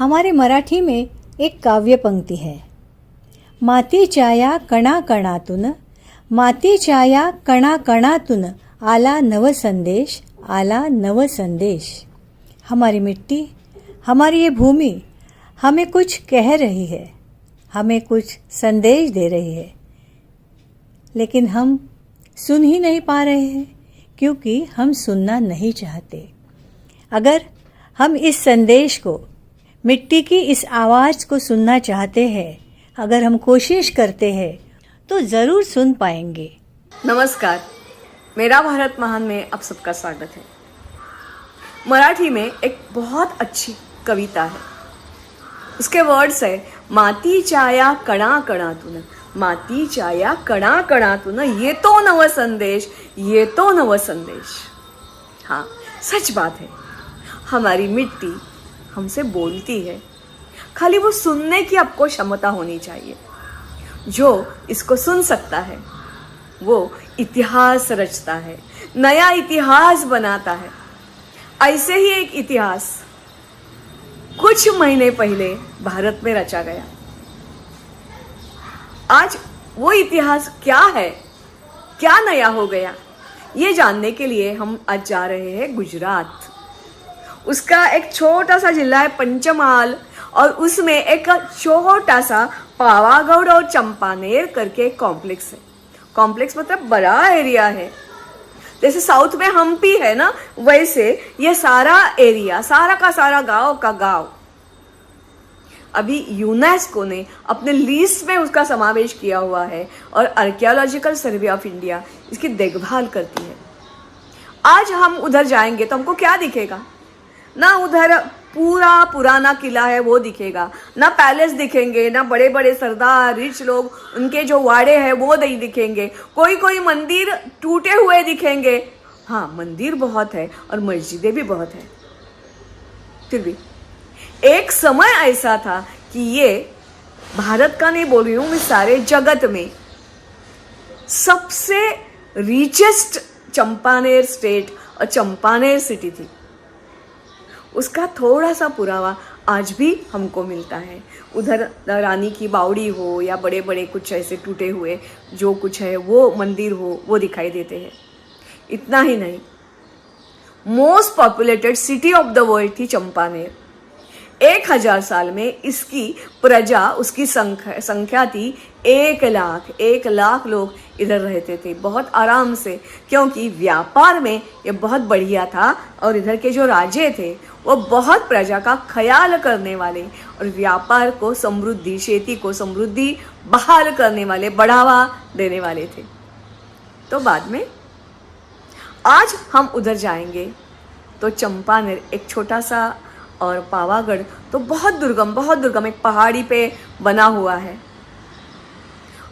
हमारे मराठी में एक काव्य पंक्ति है, मातीच्या कणा कणातून, मातीच्या कणा कणातून आला नव संदेश, आला नव संदेश। हमारी मिट्टी, हमारी ये भूमि हमें कुछ कह रही है, हमें कुछ संदेश दे रही है, लेकिन हम सुन ही नहीं पा रहे हैं क्योंकि हम सुनना नहीं चाहते। अगर हम इस संदेश को, मिट्टी की इस आवाज़ को सुनना चाहते हैं, अगर हम कोशिश करते हैं तो ज़रूर सुन पाएंगे। नमस्कार, मेरा भारत महान में आप सबका स्वागत है। मराठी में एक बहुत अच्छी कविता है, उसके वर्ड्स है, मातीच्या कणा कणातून, मातीच्या कणा कणातून येतो नव संदेश, येतो नव संदेश। हाँ, सच बात है, हमारी मिट्टी हमसे बोलती है, खाली वो सुनने की आपको क्षमता होनी चाहिए। जो इसको सुन सकता है वो इतिहास रचता है, नया इतिहास बनाता है। ऐसे ही एक इतिहास कुछ महीने पहले भारत में रचा गया। आज वो इतिहास क्या है, क्या नया हो गया, ये जानने के लिए हम आज जा रहे हैं गुजरात। उसका एक छोटा सा जिला है पंचमहाल, और उसमें एक छोटा सा पावागढ़ और चंपानेर करके कॉम्प्लेक्स है। कॉम्प्लेक्स मतलब बड़ा एरिया है, जैसे साउथ में हम्पी है ना, वैसे ये सारा एरिया, सारा का सारा गांव का गांव अभी यूनेस्को ने अपने लिस्ट में उसका समावेश किया हुआ है, और आर्कियोलॉजिकल सर्वे ऑफ इंडिया इसकी देखभाल करती है। आज हम उधर जाएंगे तो हमको क्या दिखेगा? ना उधर पूरा पुराना किला है वो दिखेगा, ना पैलेस दिखेंगे, ना बड़े बड़े सरदार रिच लोग उनके जो वाड़े हैं वो नहीं दिखेंगे, कोई कोई मंदिर टूटे हुए दिखेंगे। हाँ, मंदिर बहुत है और मस्जिदें भी बहुत है। फिर भी एक समय ऐसा था कि ये भारत का नहीं बोल रही हूँ मैं, सारे जगत में सबसे रिचेस्ट चंपानेर स्टेट और चंपानेर सिटी थी। उसका थोड़ा सा पुरावा आज भी हमको मिलता है। उधर रानी की बावड़ी हो या बड़े बड़े कुछ ऐसे टूटे हुए जो कुछ है वो मंदिर हो, वो दिखाई देते हैं। इतना ही नहीं, most populated city of the world थी चंपानेर। 1000 साल में इसकी प्रजा, उसकी संख्या थी 1 लाख लोग इधर रहते थे बहुत आराम से, क्योंकि व्यापार में ये बहुत बढ़िया था। और इधर के जो राजे थे वो बहुत प्रजा का ख्याल करने वाले और व्यापार को समृद्धि, खेती को समृद्धि बहाल करने वाले, बढ़ावा देने वाले थे। तो बाद में आज हम उधर जाएंगे तो चंपानेर एक छोटा सा, और पावागढ़ तो बहुत दुर्गम एक पहाड़ी पे बना हुआ है।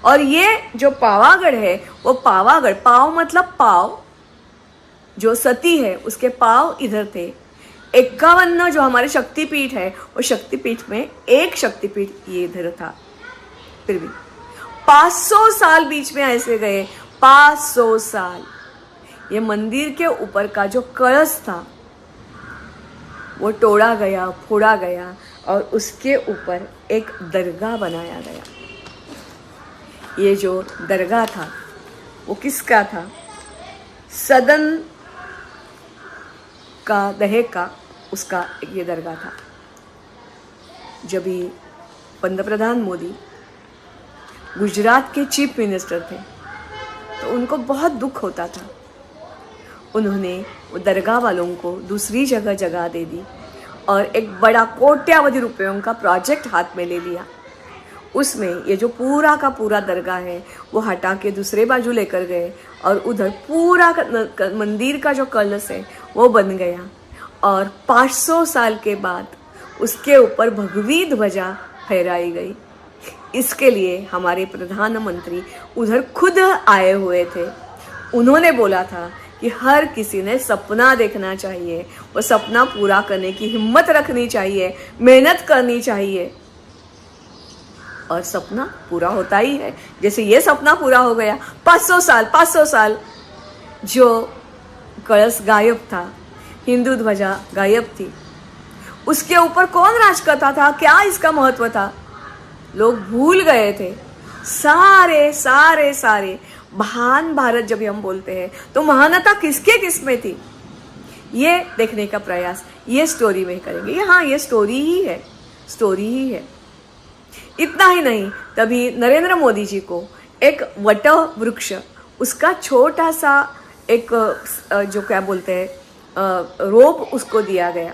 और ये जो पावागढ़ है वो पावागढ़, पाव मतलब पाव, जो सती है उसके पाव इधर थे। 51 जो हमारे शक्तिपीठ है, वो शक्तिपीठ में एक शक्तिपीठ ये इधर था। फिर भी 500 साल बीच में ऐसे गए, 500 साल। ये मंदिर के ऊपर का जो कलश था वो तोड़ा गया, फोड़ा गया, और उसके ऊपर एक दरगाह बनाया गया। ये जो दरगाह था वो किसका था? सदन का, दहेग का, उसका ये दरगाह था। जब ही पंतप्रधान मोदी गुजरात के चीफ मिनिस्टर थे तो उनको बहुत दुख होता था। उन्होंने वो दरगाह वालों को दूसरी जगह दे दी और एक बड़ा कोट्यावधि रुपयों का प्रोजेक्ट हाथ में ले लिया। उसमें ये जो पूरा का पूरा दरगाह है वो हटा के दूसरे बाजू लेकर गए, और उधर पूरा मंदिर का जो कलश है वो बन गया। और 500 साल के बाद उसके ऊपर भगवी ध्वजा फहराई गई। इसके लिए हमारे प्रधानमंत्री उधर खुद आए हुए थे। उन्होंने बोला था कि हर किसी ने सपना देखना चाहिए, वो सपना पूरा करने की हिम्मत रखनी चाहिए, मेहनत करनी चाहिए, और सपना पूरा होता ही है। जैसे ये सपना पूरा हो गया। 500 साल जो कलश गायब था, हिंदू ध्वजा गायब थी, उसके ऊपर कौन राज करता था, क्या इसका महत्व था, लोग भूल गए थे। सारे सारे सारे महान भारत जब हम बोलते हैं तो महानता किसके किस में थी, ये देखने का प्रयास ये स्टोरी में करेंगे। हाँ, ये स्टोरी ही है, स्टोरी ही है। इतना ही नहीं, तभी नरेंद्र मोदी जी को एक वट वृक्ष, उसका छोटा सा एक जो क्या बोलते हैं रोप उसको दिया गया।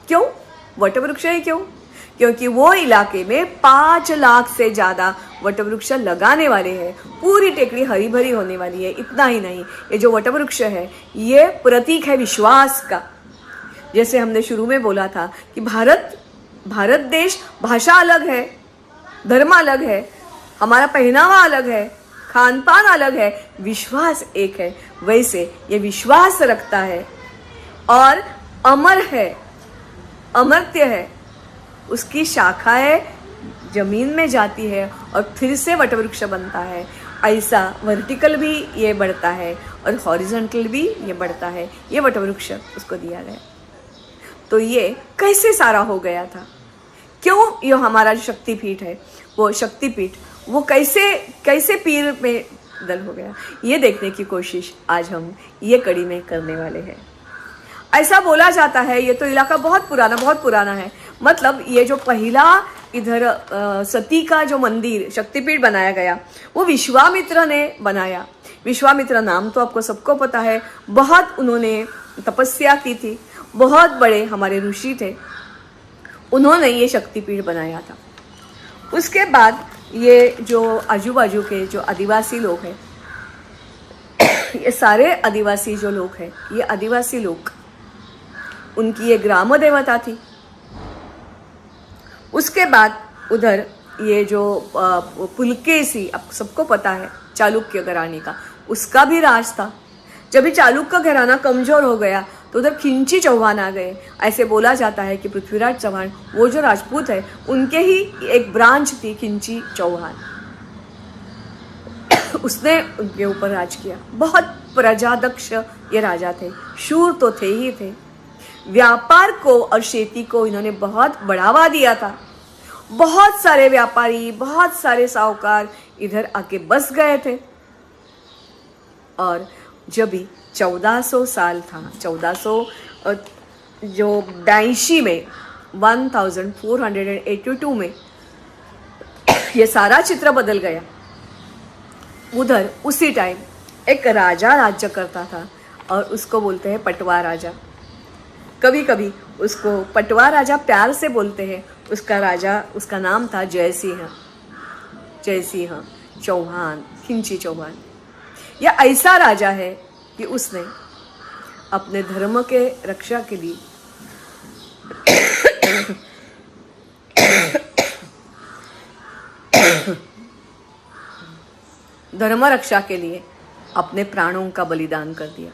क्यों वट वृक्ष है? क्यों? क्योंकि वो इलाके में 5 लाख से ज्यादा वट वृक्ष लगाने वाले हैं, पूरी टेकड़ी हरी भरी होने वाली है। इतना ही नहीं, ये जो वट वृक्ष है ये प्रतीक है विश्वास का। जैसे हमने शुरू में बोला था कि भारत देश, भाषा अलग है, धर्म अलग है, हमारा पहनावा अलग है, खान पान अलग है, विश्वास एक है। वैसे ये विश्वास रखता है और अमर है, अमर्त्य है, उसकी शाखाएं जमीन में जाती है और फिर से वटवृक्ष बनता है। ऐसा वर्टिकल भी ये बढ़ता है और हॉरिजॉन्टल भी ये बढ़ता है। ये वटवृक्ष उसको दिया गया। तो ये कैसे सारा हो गया था? क्यों ये हमारा जो शक्तिपीठ है, वो शक्तिपीठ वो कैसे पीर में बदल हो गया, ये देखने की कोशिश आज हम ये कड़ी में करने वाले हैं। ऐसा बोला जाता है ये तो इलाका बहुत पुराना है। मतलब ये जो पहला इधर सती का जो मंदिर शक्तिपीठ बनाया गया वो विश्वामित्र ने बनाया। विश्वामित्र नाम तो आपको सबको पता है, बहुत उन्होंने तपस्या की थी, बहुत बड़े हमारे ऋषि थे, उन्होंने ये शक्तिपीठ बनाया था। उसके बाद ये जो आजू बाजू के जो आदिवासी लोग हैं, ये सारे आदिवासी जो लोग हैं, ये आदिवासी लोग, उनकी ये ग्राम देवता थी। उसके बाद उधर ये जो पुलकेशी, आप सबको पता है चालुक्य घराने का, उसका भी राज था। जब भी चालुक्य घराना कमजोर हो गया तो उधर खिंची चौहान आ गए। ऐसे बोला जाता है कि पृथ्वीराज चौहान वो जो राजपूत है उनके ही एक ब्रांच थी खिंची चौहान, उसने उनके ऊपर राज किया। बहुत प्रजादक्ष ये राजा थे, शूर तो थे ही थे। व्यापार को और खेती को इन्होंने बहुत बढ़ावा दिया था। बहुत सारे व्यापारी, बहुत सारे साहूकार इधर आके बस गए थे। और जब भी 1400 साल था, 1482 में, 1482 में ये सारा चित्र बदल गया। उधर उसी टाइम एक राजा राज्य करता था और उसको बोलते हैं पटवा राजा। कभी कभी उसको पटवा राजा प्यार से बोलते हैं। उसका राजा, उसका नाम था जयसिंह चौहान, खिंची चौहान। यह ऐसा राजा है कि उसने अपने धर्म के रक्षा के लिए धर्म रक्षा के लिए अपने प्राणों का बलिदान कर दिया।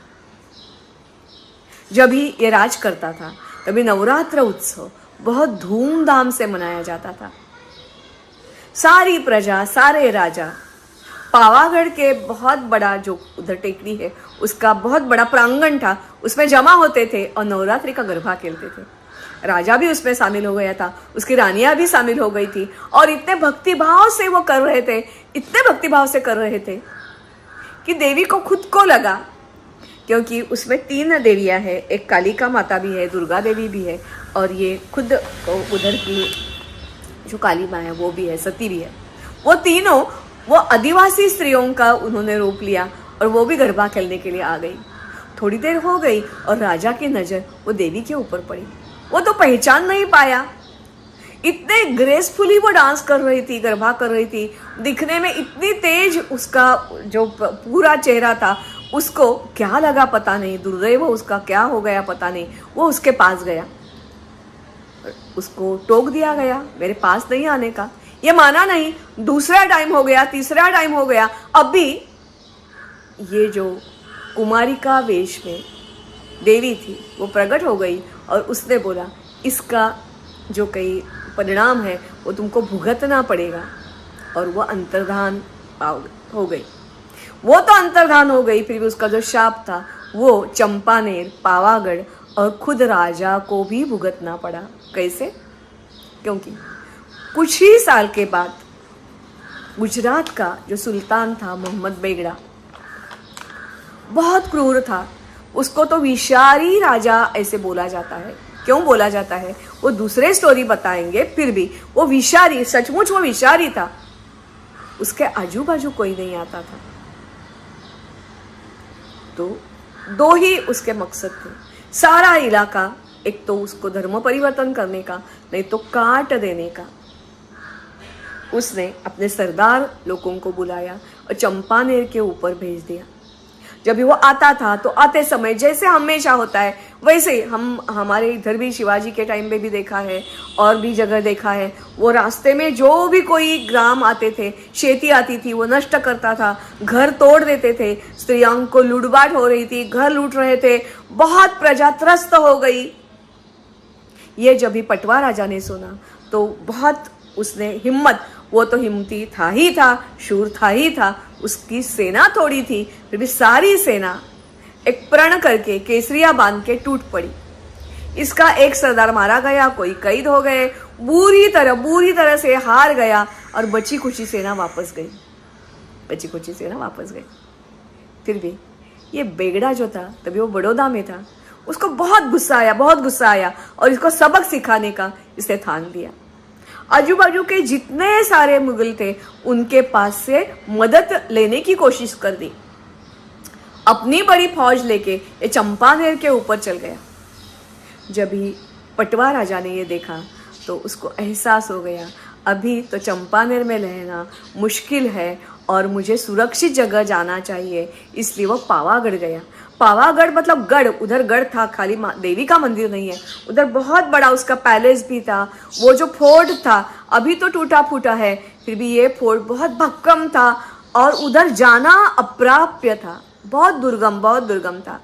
जब ही ये राज करता था तभी नवरात्र उत्सव बहुत धूमधाम से मनाया जाता था। सारी प्रजा, सारे राजा, पावागढ़ के बहुत बड़ा जो उधर टेकड़ी है उसका बहुत बड़ा प्रांगण था, उसमें जमा होते थे और नवरात्रि का गरबा खेलते थे। राजा भी उसमें शामिल हो गया था, उसकी रानियां भी शामिल हो गई थी और इतने भक्तिभाव से वो कर रहे थे, इतने भक्तिभाव से कर रहे थे कि देवी को खुद को लगा, क्योंकि उसमें 3 देवियां हैं, एक कालिका माता भी है, दुर्गा देवी भी है और ये खुद उधर की जो काली माँ है वो भी है, सती भी है। वो तीनों वो आदिवासी स्त्रियों का उन्होंने रूप लिया और वो भी गरबा खेलने के लिए आ गई। थोड़ी देर हो गई और राजा की नज़र वो देवी के ऊपर पड़ी। वो तो पहचान नहीं पाया, इतने ग्रेसफुली वो डांस कर रही थी, गरबा कर रही थी, दिखने में इतनी तेज उसका जो पूरा चेहरा था, उसको क्या लगा पता नहीं, दुर्दैव उसका क्या हो गया पता नहीं। वो उसके पास गया, उसको टोक दिया गया मेरे पास नहीं आने का। ये माना नहीं। दूसरा टाइम हो गया, तीसरा टाइम हो गया, अब भी ये जो कुमारिका वेश में देवी थी वो प्रकट हो गई और उसने बोला इसका जो कई परिणाम है वो तुमको भुगतना पड़ेगा। और वो अंतर्धान हो गई। वो तो अंतर्धान हो गई, फिर भी उसका जो शाप था वो चंपानेर, पावागढ़ और खुद राजा को भी भुगतना पड़ा। कैसे? क्योंकि कुछ ही साल के बाद गुजरात का जो सुल्तान था मोहम्मद बेगड़ा बहुत क्रूर था। उसको तो विषारी राजा ऐसे बोला जाता है। क्यों बोला जाता है वो दूसरे स्टोरी बताएंगे, फिर भी वो विषारी, सचमुच वो विषारी था। उसके आजू बाजू कोई नहीं आता था। तो दो ही उसके मकसद थे, सारा इलाका, एक तो उसको धर्म परिवर्तन करने का, नहीं तो काट देने का। उसने अपने सरदार लोगों को बुलाया और चंपानेर के ऊपर भेज दिया। जब भी वो आता था तो आते समय जैसे हमेशा होता है वैसे ही हमारे इधर भी शिवाजी के टाइम पे भी देखा है और भी जगह देखा है, वो रास्ते में जो भी कोई ग्राम आते थे, खेती आती थी, वो नष्ट करता था, घर तोड़ देते थे, स्त्रियों को लूटपाट हो रही थी, घर लूट रहे थे, बहुत प्रजा त्रस्त हो गई। ये जब भी पटवा राजा ने सुना तो बहुत उसने हिम्मत, वो तो हिम्मती था ही था, शूर था ही था, उसकी सेना थोड़ी थी, फिर भी सारी सेना एक प्रण करके केसरिया बांध के टूट पड़ी। इसका एक सरदार मारा गया, कोई कैद हो गए, बुरी तरह से हार गया और बची खुची सेना वापस गई। फिर भी ये बेगड़ा जो था, तभी वो बड़ौदा में था, उसको बहुत गुस्सा आया और इसको सबक सिखाने का इसने ठान लिया। आजू बाजू के जितने सारे मुगल थे उनके पास से मदद लेने की कोशिश कर दी। अपनी बड़ी फौज लेके ये चंपानेर के ऊपर चल गया। जब ही पटवा राजा ने ये देखा तो उसको एहसास हो गया अभी तो चंपानेर में रहना मुश्किल है और मुझे सुरक्षित जगह जाना चाहिए, इसलिए वो पावागढ़ गया। पावागढ़ मतलब गढ़, उधर गढ़ था, खाली देवी का मंदिर नहीं है, उधर बहुत बड़ा उसका पैलेस भी था। वो जो फोर्ट था अभी तो टूटा फूटा है, फिर भी ये फोर्ट बहुत भक्कम था और उधर जाना अप्राप्य था, बहुत दुर्गम था।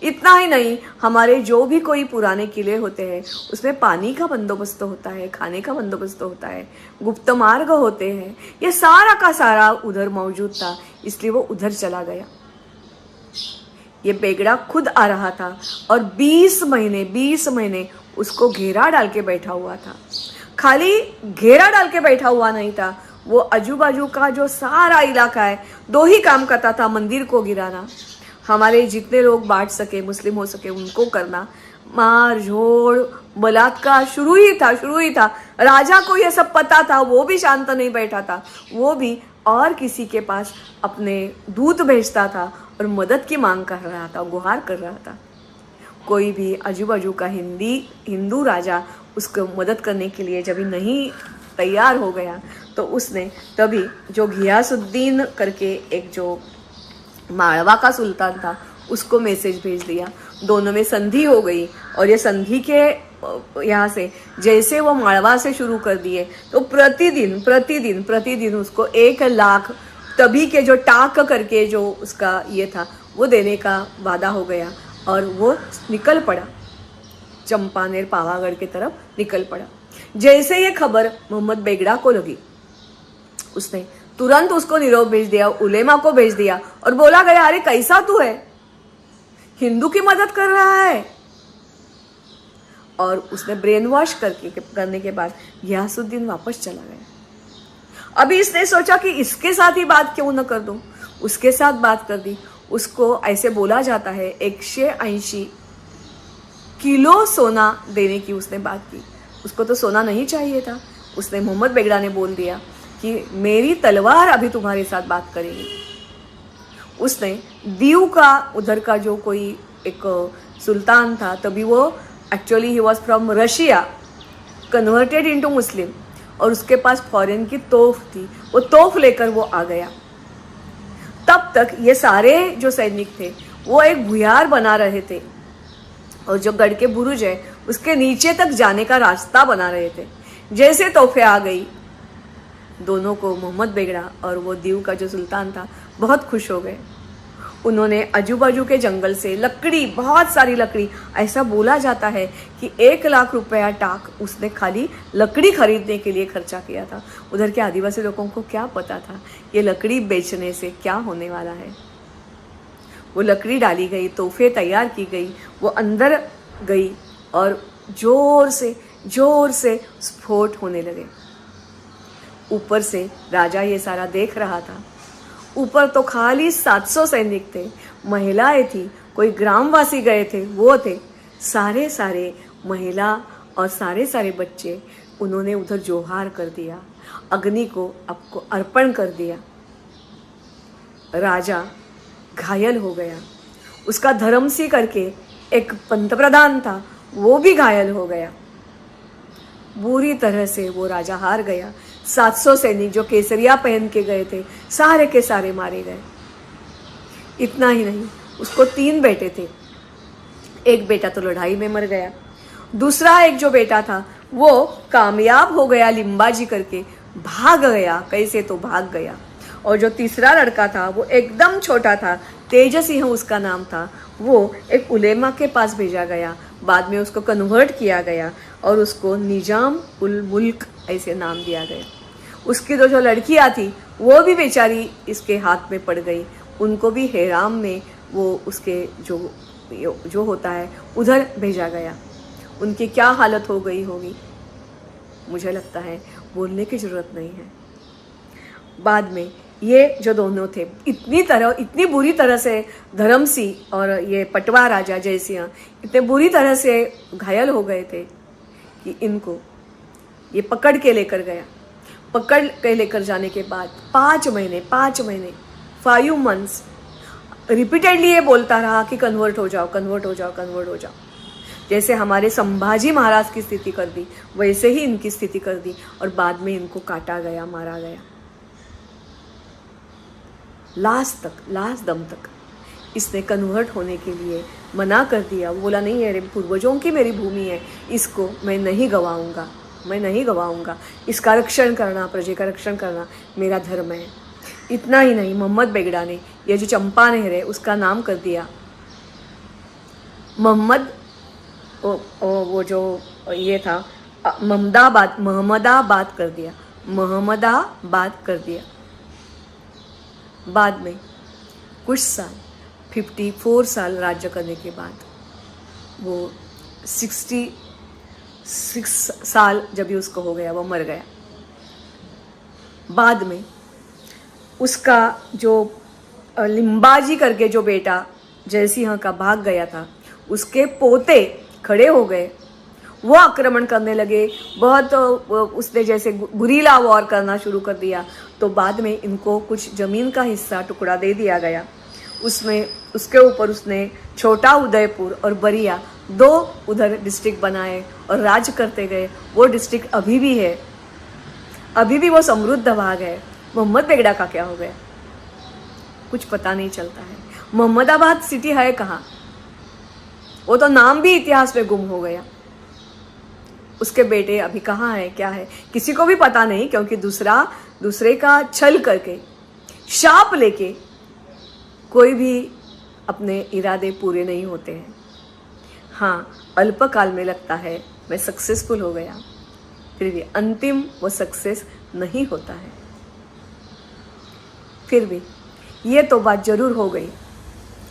इतना ही नहीं, हमारे जो भी कोई पुराने किले होते हैं उसमें पानी का बंदोबस्त होता है, खाने का बंदोबस्त होता है, गुप्त मार्ग होते हैं, ये सारा का सारा उधर मौजूद था, इसलिए वो उधर चला गया। ये बेगड़ा खुद आ रहा था और 20 महीने उसको घेरा डाल के बैठा हुआ था। खाली घेरा डाल के बैठा हुआ नहीं था, वो आजू बाजू का जो सारा इलाका है दो ही काम करता था, मंदिर को गिराना, हमारे जितने लोग बांट सके, मुस्लिम हो सके उनको करना, मार झोड़ बलात्कार शुरू ही था। राजा को ये सब पता था, वो भी शांत नहीं बैठा था, वो भी और किसी के पास अपने दूत भेजता था और मदद की मांग कर रहा था, गुहार कर रहा था। कोई भी आजू बाजू का हिंदू राजा उसको मदद करने के लिए जब नहीं तैयार हो गया तो उसने तभी जो घियासुद्दीन करके एक जो मालवा का सुल्तान था उसको मैसेज भेज दिया। दोनों में संधि हो गई और ये संधि के यहाँ से जैसे वो मालवा से शुरू कर दिए तो प्रतिदिन उसको 1 लाख तभी के जो टाक करके जो उसका ये था वो देने का वादा हो गया और वो निकल पड़ा, चंपानेर पावागढ़ की तरफ निकल पड़ा। जैसे ये खबर मोहम्मद बेगड़ा को लगी उसने तुरंत उसको निरोप भेज दिया, उलेमा को भेज दिया और बोला गया, अरे कैसा तू है, हिंदू की मदद कर रहा है। और उसने ब्रेन वॉश करने के बाद घियासुद्दीन वापस चला गया। अभी इसने सोचा कि इसके साथ ही बात क्यों न कर दूं, उसके साथ बात कर दी। उसको ऐसे बोला जाता है 180 किलो सोना देने की उसने बात की। उसको तो सोना नहीं चाहिए था। उसने मोहम्मद बेगड़ा ने बोल दिया कि मेरी तलवार अभी तुम्हारे साथ बात करेगी। उसने दीव का उधर का जो कोई एक सुल्तान था, तभी वो actually he was from Russia, converted into Muslim, और उसके पास फॉरेन की तोफ थी, वो तोफ लेकर वो आ गया। तब तक ये सारे जो सैनिक थे वो एक भुयार बना रहे थे और जो गढ़ के बुरुज है उसके नीचे तक जाने का रास्ता बना रहे थे। जैसे तोफे आ गई, दोनों को मोहम्मद बेगड़ा और वो दीव का जो सुल्तान था बहुत खुश हो गए। उन्होंने आजू बाजू के जंगल से लकड़ी, बहुत सारी लकड़ी, ऐसा बोला जाता है कि 1 लाख रुपया टाक उसने खाली लकड़ी खरीदने के लिए खर्चा किया था। उधर के आदिवासी लोगों को क्या पता था ये लकड़ी बेचने से क्या होने वाला है। वो लकड़ी डाली गई, तोहफे तैयार की गई, वो अंदर गई और जोर से स्फोट होने लगे। ऊपर से राजा ये सारा देख रहा था। ऊपर तो खाली 700 सैनिक थे, महिलाएं थी, कोई ग्रामवासी गए थे, वो थे, सारे महिला और सारे बच्चे। उन्होंने उधर जोहार कर दिया, अग्नि को आपको अर्पण कर दिया। राजा घायल हो गया। उसका धर्मसी करके एक पंतप्रधान था, वो भी घायल हो गया। बुरी तरह से वो राजा हार गया। 700 सैनिक जो केसरिया पहन के गए थे, सारे के सारे मारे गए। इतना ही नहीं, उसको 3 बेटे थे। एक बेटा तो लड़ाई में मर गया, दूसरा एक जो बेटा था वो कामयाब हो गया, लिम्बाजी करके भाग गया, कैसे तो भाग गया। और जो तीसरा लड़का था वो एकदम छोटा था, तेजसिंह उसका नाम था, वो एक उलेमा के पास भेजा गया। बाद में उसको कन्वर्ट किया गया और उसको निजाम उल मुल्क ऐसे नाम दिया गया। उसकी जो लड़कियां थी वो भी बेचारी इसके हाथ में पड़ गई। उनको भी हेराम में वो उसके जो होता है उधर भेजा गया। उनकी क्या हालत हो गई होगी, मुझे लगता है बोलने की जरूरत नहीं है। बाद में ये जो दोनों थे इतनी बुरी तरह से धर्मसी और ये पटवा राजा जयसिंह इतने बुरी तरह से घायल हो गए थे कि इनको ये पकड़ के लेकर गया। पकड़ के लेकर जाने के बाद 5 महीने 5 मंथ्स रिपीटेडली ये बोलता रहा कि कन्वर्ट हो जाओ। जैसे हमारे संभाजी महाराज की स्थिति कर दी, वैसे ही इनकी स्थिति कर दी और बाद में इनको काटा गया, मारा गया। लास्ट दम तक इसने कन्वर्ट होने के लिए मना कर दिया। वो बोला नहीं, मेरे पूर्वजों की मेरी भूमि है, इसको मैं नहीं गवाऊंगा। इसका रक्षण करना, प्रजा का रक्षण करना मेरा धर्म है। इतना ही नहीं, मोहम्मद बेगड़ा ने ये जो चंपा नहर है उसका नाम कर दिया वो जो ये था महमदाबाद कर दिया। बाद में कुछ साल 54 साल राज्य करने के बाद वो 66 साल जब भी उसको हो गया वो मर गया। बाद में उसका जो लिम्बाजी करके जो बेटा जयसिंह का भाग गया था, उसके पोते खड़े हो गए, वो आक्रमण करने लगे। बहुत उसने जैसे गुरीला वॉर करना शुरू कर दिया। तो बाद में इनको कुछ जमीन का हिस्सा टुकड़ा दे दिया गया। उसके ऊपर उसने छोटा उदयपुर और बरिया 2 उधर डिस्ट्रिक्ट बनाए और राज करते गए। वो डिस्ट्रिक्ट अभी भी है, अभी भी वो समृद्ध भाग है। मोहम्मद बेगड़ा का क्या हो गया कुछ पता नहीं चलता है। मोहम्मदाबाद सिटी है कहाँ, वो तो नाम भी इतिहास में गुम हो गया। उसके बेटे अभी कहाँ है, क्या है, किसी को भी पता नहीं, क्योंकि दूसरे का छल करके, शाप लेके कोई भी अपने इरादे पूरे नहीं होते हैं। हाँ, अल्पकाल में लगता है मैं सक्सेसफुल हो गया, फिर भी अंतिम वो सक्सेस नहीं होता है। फिर भी ये तो बात जरूर हो गई,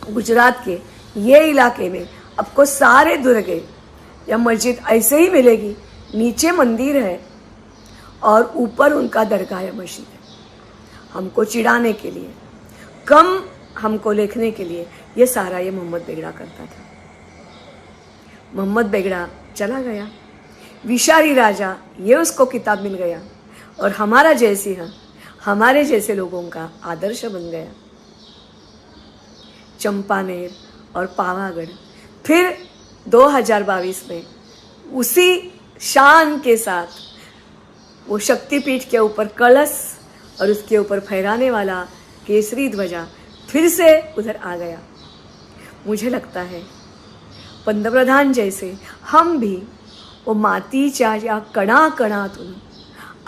गुजरात के ये इलाके में आपको सारे दुर्गे या मस्जिद ऐसे ही मिलेगी। नीचे मंदिर है और ऊपर उनका दरगाह या मस्जिद है। हमको चिढ़ाने के लिए, कम हमको लिखने के लिए, ये सारा ये मोहम्मद बेगड़ा करता था। मोहम्मद बेगड़ा चला गया, विशारी राजा ये उसको किताब मिल गया और हमारा जयसिंह हमारे जैसे लोगों का आदर्श बन गया। चंपानेर और पावागढ़ फिर 2022 में उसी शान के साथ वो शक्तिपीठ के ऊपर कलश और उसके ऊपर फहराने वाला केसरी ध्वजा फिर से उधर आ गया। मुझे लगता है पंतप्रधान जैसे हम भी वो मातीच्या या कणाकणातून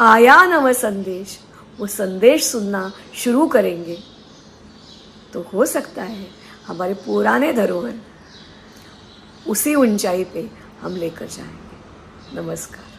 आया नव संदेश, वो संदेश सुनना शुरू करेंगे तो हो सकता है हमारे पुराने धरोहर उसी ऊंचाई पे हम लेकर जाएंगे। नमस्कार।